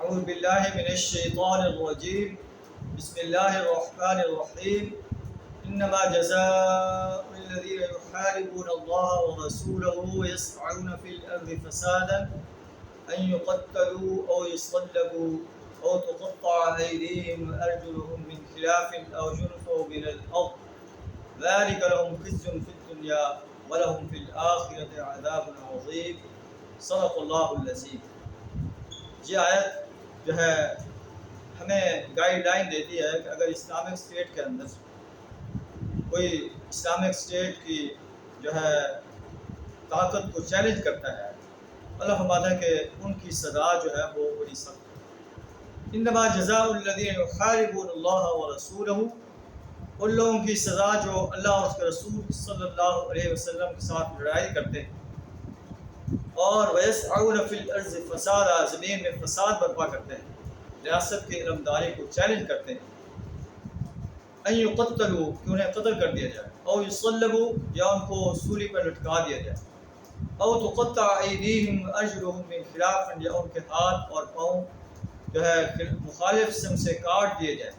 اعوذ باللہ من الشیطان الرجیم بسم اللہ الرحمن الرحیم انما جزاء الذین یحاربون اللہ ورسولہ ویسعون فی الارض فسادا ان یقتلوا او یصلبوا او تقطع ایدیہم وارجلہم من خلاف او ينفوا من الارض ذلک لهم خزي فی الدنیا ولهم فی الآخرة عذاب عظیم صدق اللہ العظیم۔ یہ آیت جو ہے ہمیں گائیڈ لائن دیتی ہے کہ اگر اسلامک اسٹیٹ کے اندر کوئی اسلامک اسٹیٹ کی جو ہے طاقت کو چیلنج کرتا ہے، اللہ فرماتا ہے کہ ان کی سزا جو ہے وہ بڑی سخت ہے۔ انما جزاء الذین یحاربون اللہ ورسولہ، ان لوگوں کی سزا جو اللہ اور اس کے رسول صلی اللہ علیہ وسلم کے ساتھ لڑائی کرتے ہیں اور ویسعون فی الارض فسادا، زمین میں فساد برپا کرتے ہیں، ریاست کی علمداری کو چیلنج کرتے ہیں، ان یقتلوا کہ انہیں قتل کر دیا جائے، او یصلبوا یا ان کو سولی پر لٹکا دیا جائے، او تقطع ایدیہم ارجلہم من خلاف یا ان کے ہاتھ اور پاؤں جو ہے مخالف سم سے کاٹ دیے جائے،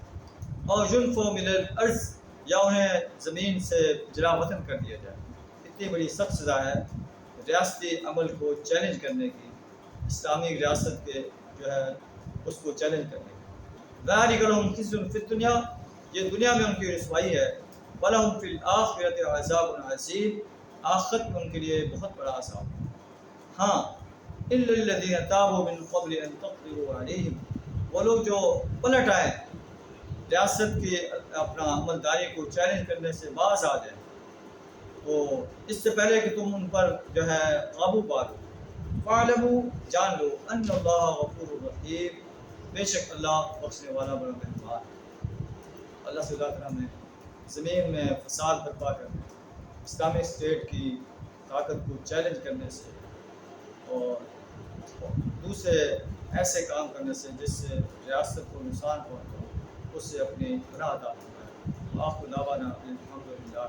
او ينفوا من الارض یا انہیں زمین سے جلا وطن کر دیا جائے۔ اتنی بڑی سخت سزا ہے ریاستی عمل کو چیلنج کرنے کی، اسلامی ریاست کے جو ہے اس کو چیلنج کرنے کی۔ ذالک لہم خزی فی الدنیا، یہ دنیا میں ان کی رسوائی ہے، ولہم فی الآخرۃ عذاب عظیم، آخرت میں ان کے لیے بہت بڑا عذاب ہے۔ ہاں الا الذین تابوا من قبل ان تقدروا علیہم، وہ لوگ جو پلٹ آئے ریاست کی اپنا عملداری کو چیلنج کرنے سے باز آ جائیں، تو اس سے پہلے کہ تم ان پر جو ہے قابو پا لو، فاعلموا جان لو ان اللہ غفور رحیم، بے شک اللہ بخشنے والا بڑا مہربان ہے۔ اللہ سے اللہ تعالیٰ نے زمین میں فساد برپا کرنے، اسلامی اسٹیٹ کی طاقت کو چیلنج کرنے سے اور دوسرے ایسے کام کرنے سے جس سے ریاست کو نقصان پہنچے، اس سے اپنی پناہ عطا فرمائے۔ آخر دعوانا الحمدللہ۔